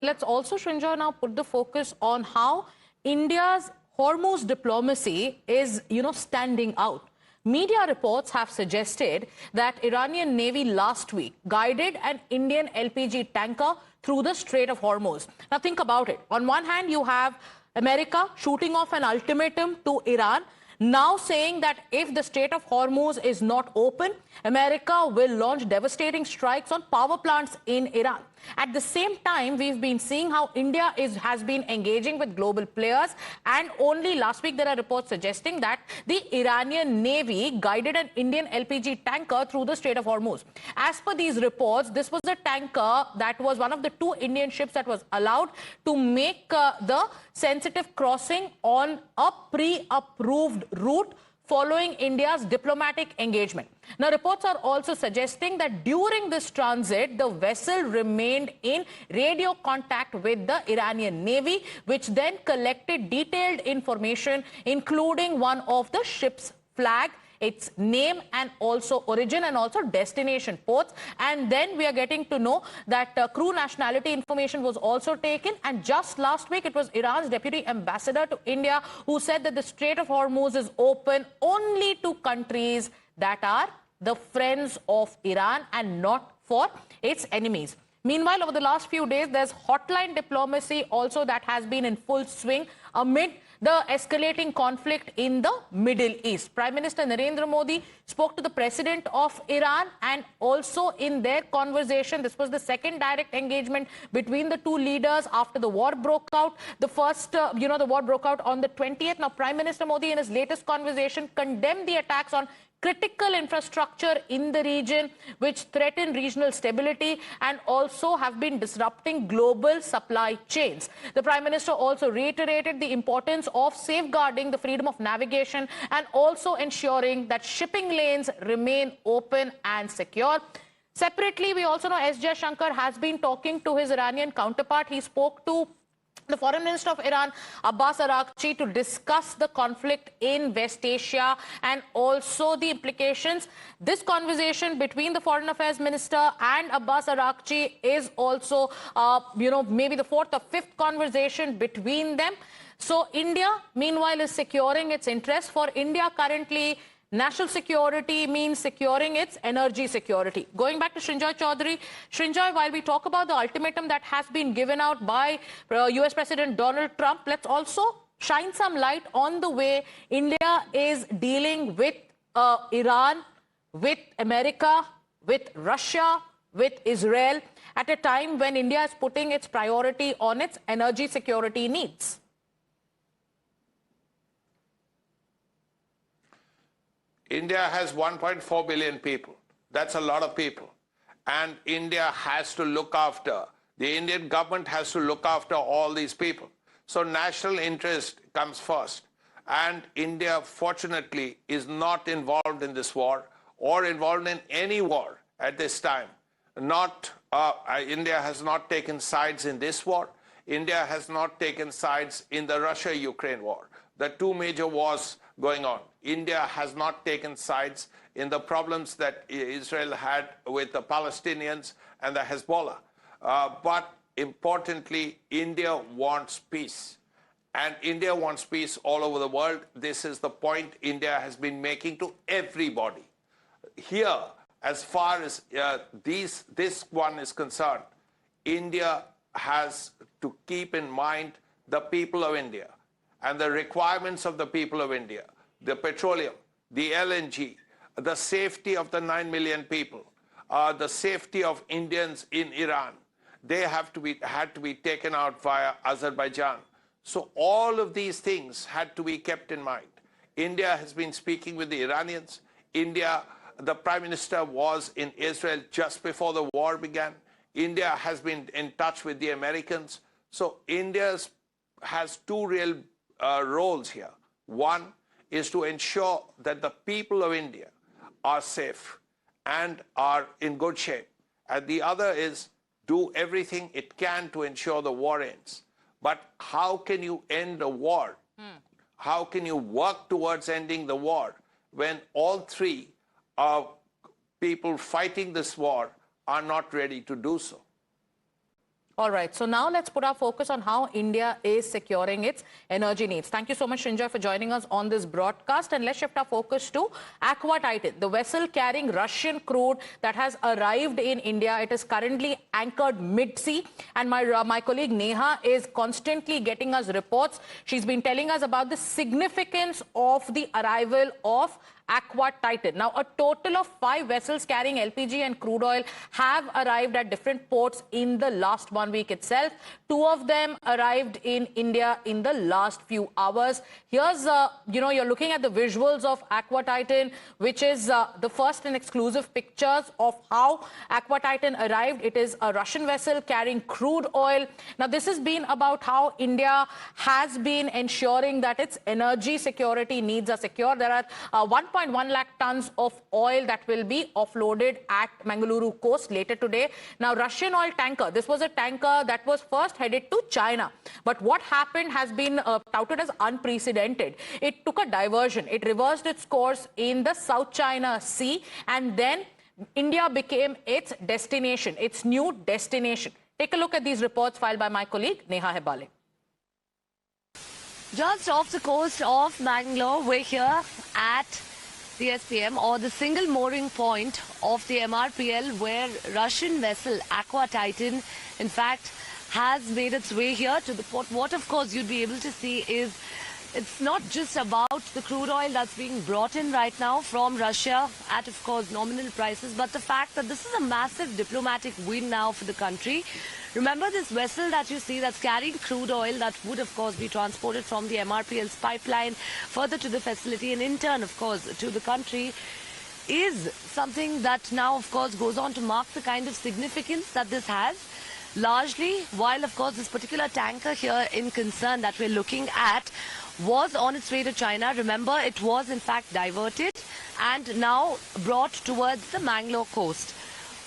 Let's also, Srinjoy, now put the focus on how India's Hormuz diplomacy is, standing out. Media reports have suggested that Iranian Navy last week guided an Indian LPG tanker through the Strait of Hormuz. Now think about it. On one hand, you have America shooting off an ultimatum to Iran, now saying that if the Strait of Hormuz is not open, America will launch devastating strikes on power plants in Iran. At the same time, we've been seeing how India has been engaging with global players, and only last week there are reports suggesting that the Iranian Navy guided an Indian LPG tanker through the Strait of Hormuz. As per these reports, this was a tanker that was one of the two Indian ships that was allowed to make the sensitive crossing on a pre-approved route following India's diplomatic engagement. Now, reports are also suggesting that during this transit, the vessel remained in radio contact with the Iranian Navy, which then collected detailed information, including one of the ship's flag, its name, and also origin and also destination ports. And then we are getting to know that crew nationality information was also taken. And just last week, it was Iran's deputy ambassador to India who said that the Strait of Hormuz is open only to countries that are the friends of Iran and not for its enemies. Meanwhile, over the last few days, there's hotline diplomacy also that has been in full swing amid the escalating conflict in the Middle East. Prime Minister Narendra Modi spoke to the president of Iran, and also in their conversation, this was the second direct engagement between the two leaders after the war broke out. The first, the war broke out on the 20th. Now, Prime Minister Modi in his latest conversation condemned the attacks on critical infrastructure in the region, which threaten regional stability and also have been disrupting global supply chains. The Prime Minister also reiterated the importance of safeguarding the freedom of navigation and also ensuring that shipping lanes remain open and secure. Separately, we also know S. Jaishankar has been talking to his Iranian counterpart. He spoke to the Foreign Minister of Iran, Abbas Araghchi, to discuss the conflict in West Asia and also the implications. This conversation between the Foreign Affairs Minister and Abbas Araghchi is also, maybe the fourth or fifth conversation between them. So India, meanwhile, is securing its interests. For India currently, national security means securing its energy security. Going back to Srinjoy Chaudhary. Srinjoy, while we talk about the ultimatum that has been given out by US President Donald Trump, let's also shine some light on the way India is dealing with Iran, with America, with Russia, with Israel, at a time when India is putting its priority on its energy security needs. India has 1.4 billion people. That's a lot of people. And India has to look after, the Indian government has to look after all these people. So national interest comes first. And India, fortunately, is not involved in this war or involved in any war at this time. India has not taken sides in this war. India has not taken sides in the Russia-Ukraine war, the two major wars going on. India has not taken sides in the problems that Israel had with the Palestinians and the Hezbollah. But importantly, India wants peace. And India wants peace all over the world. This is the point India has been making to everybody. Here, as far as this one is concerned, India has to keep in mind the people of India and the requirements of the people of India, the petroleum, the LNG, the safety of the 9 million people, the safety of Indians in Iran. They had to be taken out via Azerbaijan. So all of these things had to be kept in mind. India has been speaking with the Iranians. The Prime Minister was in Israel just before the war began. India has been in touch with the Americans. So India has two real roles here. One is to ensure that the people of India are safe and are in good shape. And the other is do everything it can to ensure the war ends. But how can you end a war? How can you work towards ending the war when all three people fighting this war are not ready to do so? All right, so now let's put our focus on how India is securing its energy needs. Thank you so much, Srinjoy, for joining us on this broadcast. And let's shift our focus to Aqua Titan, the vessel carrying Russian crude that has arrived in India. It is currently anchored mid-sea. And my colleague Neha is constantly getting us reports. She's been telling us about the significance of the arrival of Aqua Titan. Now, a total of 5 vessels carrying LPG and crude oil have arrived at different ports in the last 1 week itself. 2 of them arrived in India in the last few hours. Here's, you're looking at the visuals of Aqua Titan, which is the first and exclusive pictures of how Aqua Titan arrived. It is a Russian vessel carrying crude oil. Now, this has been about how India has been ensuring that its energy security needs are secure. There are 1.1 lakh tons of oil that will be offloaded at Mangaluru coast later today. Now, Russian oil tanker, this was a tanker that was first headed to China. But what happened has been touted as unprecedented. It took a diversion. It reversed its course in the South China Sea, and then India became its destination, its new destination. Take a look at these reports filed by my colleague Neha Hebale. Just off the coast of Mangalore, we're here at the SPM, or the single mooring point of the MRPL, where Russian vessel Aqua Titan, in fact, has made its way here to the port. What, of course, you'd be able to see is it's not just about the crude oil that's being brought in right now from Russia at, of course, nominal prices, but the fact that this is a massive diplomatic win now for the country. Remember, this vessel that you see that's carrying crude oil that would, of course, be transported from the MRPL's pipeline further to the facility and in turn, of course, to the country, is something that now, of course, goes on to mark the kind of significance that this has. Largely, while, of course, this particular tanker here in concern that we're looking at was on its way to China. Remember, it was, in fact, diverted and now brought towards the Mangalore coast.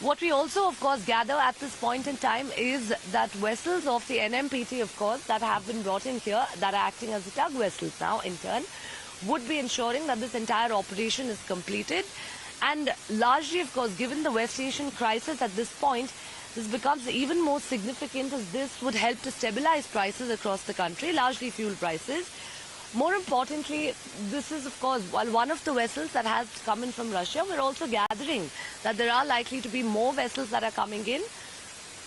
What we also, of course, gather at this point in time is that vessels of the NMPT, of course, that have been brought in here, that are acting as the tug vessels now, in turn, would be ensuring that this entire operation is completed. And largely, of course, given the West Asian crisis at this point, this becomes even more significant, as this would help to stabilize prices across the country, largely fuel prices. More importantly, this is, of course, while one of the vessels that has come in from Russia, we're also gathering that there are likely to be more vessels that are coming in.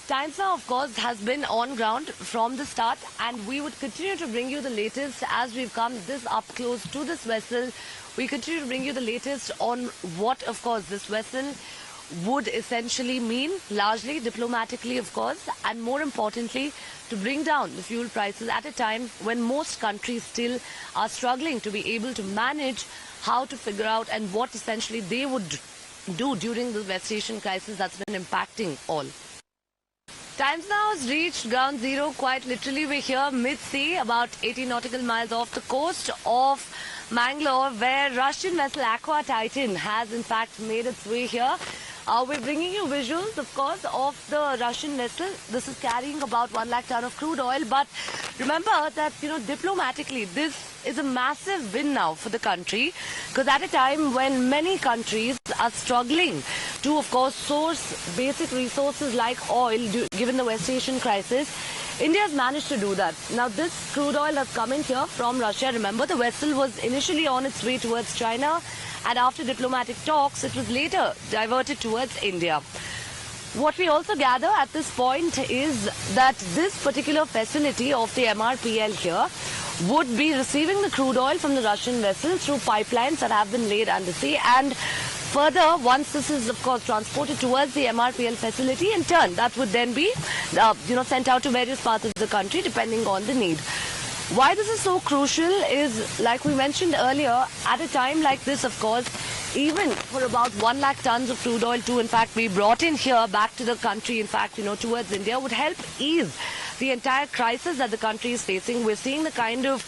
Times Now, of course, has been on ground from the start, and we would continue to bring you the latest as we've come this up close to this vessel. We continue to bring you the latest on what, of course, this vessel would essentially mean, largely diplomatically, of course, and more importantly, to bring down the fuel prices at a time when most countries still are struggling to be able to manage how to figure out and what essentially they would do during the West Asian crisis that's been impacting all. Times Now has reached ground zero, quite literally. We're here mid-sea, about 80 nautical miles off the coast of Mangalore, where Russian vessel Aqua Titan has in fact made its way here. We're bringing you visuals, of course, of the Russian vessel. This is carrying about 1 lakh ton of crude oil. But remember that, diplomatically, this is a massive win now for the country, because at a time when many countries are struggling to, of course, source basic resources like oil, given the West Asian crisis, India has managed to do that. Now, this crude oil that's coming here from Russia, remember, the vessel was initially on its way towards China, and after diplomatic talks, it was later diverted towards India. What we also gather at this point is that this particular facility of the MRPL here would be receiving the crude oil from the Russian vessel through pipelines that have been laid undersea, and further, once this is, of course, transported towards the MRPL facility, in turn, that would then be, sent out to various parts of the country, depending on the need. Why this is so crucial is, like we mentioned earlier, at a time like this, of course, even for about 1 lakh tons of crude oil to, in fact, be brought in here back to the country, in fact, towards India, would help ease the entire crisis that the country is facing. We're seeing the kind of,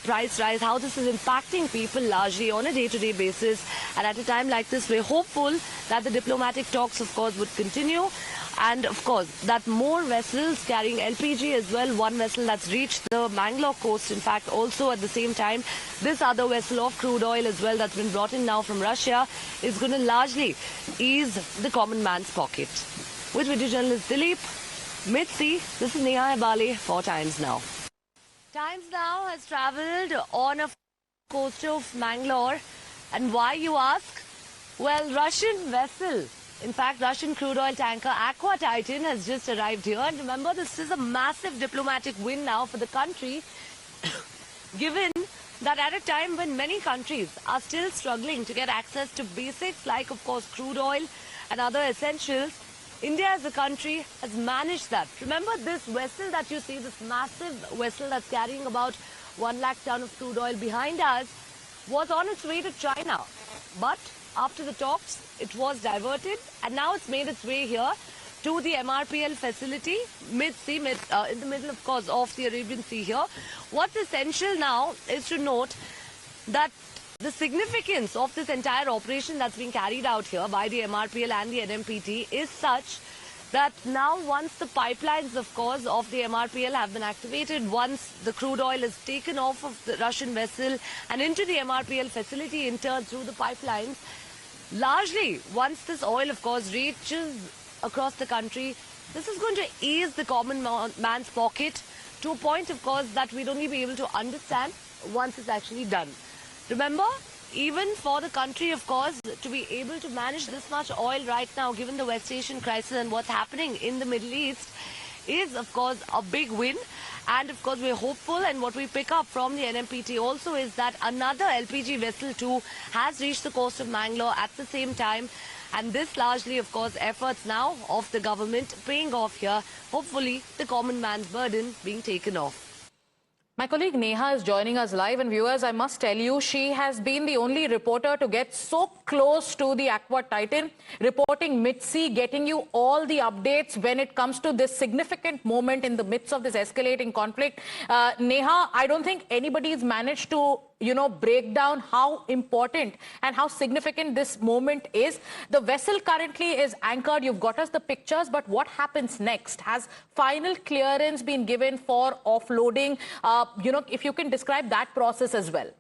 price rise, how this is impacting people largely on a day-to-day basis. And at a time like this, we're hopeful that the diplomatic talks, of course, would continue. And, of course, that more vessels carrying LPG as well, one vessel that's reached the Mangalore coast, in fact, also at the same time, this other vessel of crude oil as well that's been brought in now from Russia is going to largely ease the common man's pocket. With video journalist Dilip, Mid-sea, this is Neha Hebale for Times Now. Times Now has travelled on a coast of Mangalore. And why, you ask? Well, Russian vessel, in fact, Russian crude oil tanker Aqua Titan has just arrived here. And remember, this is a massive diplomatic win now for the country, given that at a time when many countries are still struggling to get access to basics like, of course, crude oil and other essentials, India as a country has managed that. Remember, this vessel that you see, this massive vessel that's carrying about 1 lakh ton of crude oil behind us, was on its way to China. But after the talks, it was diverted, and now it's made its way here to the MRPL facility, mid-sea, in the middle, of course, of the Arabian Sea here. What's essential now is to note that the significance of this entire operation that's being carried out here by the MRPL and the NMPT is such that now, once the pipelines, of course, of the MRPL have been activated, once the crude oil is taken off of the Russian vessel and into the MRPL facility in turn through the pipelines, largely, once this oil, of course, reaches across the country, this is going to ease the common man's pocket to a point, of course, that we'd only be able to understand once it's actually done. Remember, even for the country, of course, to be able to manage this much oil right now, given the West Asian crisis and what's happening in the Middle East, is, of course, a big win. And, of course, we're hopeful, and what we pick up from the NMPT also is that another LPG vessel too has reached the coast of Mangalore at the same time. And this largely, of course, efforts now of the government paying off here. Hopefully, the common man's burden being taken off. My colleague Neha is joining us live, and viewers, I must tell you, she has been the only reporter to get so close to the Aqua Titan, reporting mid-sea, getting you all the updates when it comes to this significant moment in the midst of this escalating conflict. Neha, I don't think anybody's managed to break down how important and how significant this moment is. The vessel currently is anchored. You've got us the pictures, but what happens next? Has final clearance been given for offloading? If you can describe that process as well.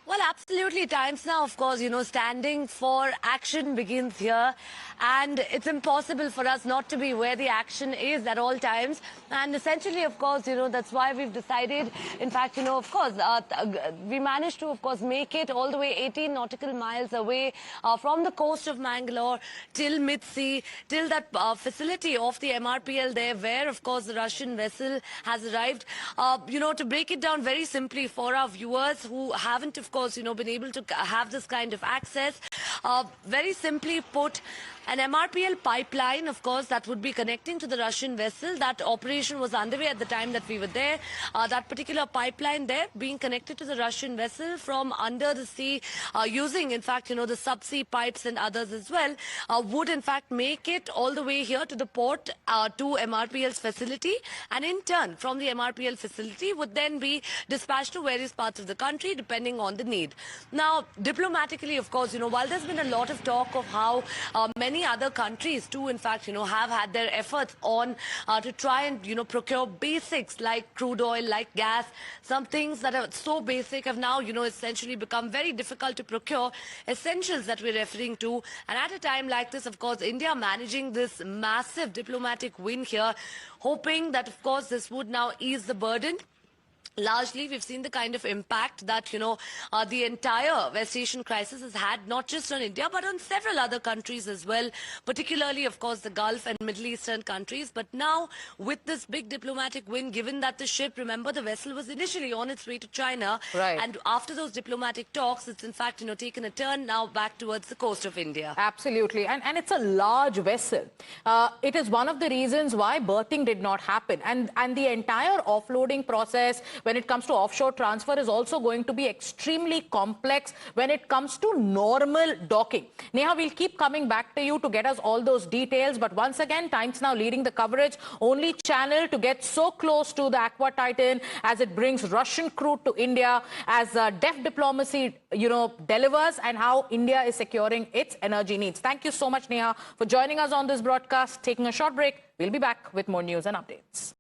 Well, absolutely. Times Now, of course, standing for action begins here. And it's impossible for us not to be where the action is at all times. And essentially, of course, that's why we've decided, in fact, of course, we managed to, of course, make it all the way 18 nautical miles away from the coast of Mangalore till mid-sea, till that facility of the MRPL there, where, of course, the Russian vessel has arrived. To break it down very simply for our viewers who haven't, of course, been able to have this kind of access. Very simply put, an MRPL pipeline, of course, that would be connecting to the Russian vessel. That operation was underway at the time that we were there. That particular pipeline there being connected to the Russian vessel from under the sea, using, in fact, the subsea pipes and others as well, would, in fact, make it all the way here to the port, to MRPL's facility. And in turn, from the MRPL facility, would then be dispatched to various parts of the country, depending on the need. Now, diplomatically, of course, while there's been a lot of talk of how many other countries too, in fact, have had their efforts on to try and, procure basics like crude oil, like gas. Some things that are so basic have now, essentially become very difficult to procure. Essentials that we're referring to. And at a time like this, of course, India managing this massive diplomatic win here, hoping that, of course, this would now ease the burden. Largely, we've seen the kind of impact that, the entire West Asian crisis has had, not just on India, but on several other countries as well, particularly, of course, the Gulf and Middle Eastern countries. But now, with this big diplomatic win, given that the ship, remember, the vessel was initially on its way to China. Right. And after those diplomatic talks, it's, in fact, taken a turn now back towards the coast of India. Absolutely. And it's a large vessel. It is one of the reasons why berthing did not happen. And the entire offloading process, when it comes to offshore transfer, is also going to be extremely complex when it comes to normal docking. Neha, we'll keep coming back to you to get us all those details. But once again, Times Now leading the coverage, only channel to get so close to the Aqua Titan as it brings Russian crude to India, as deft diplomacy, delivers, and how India is securing its energy needs. Thank you so much, Neha, for joining us on this broadcast. Taking a short break. We'll be back with more news and updates.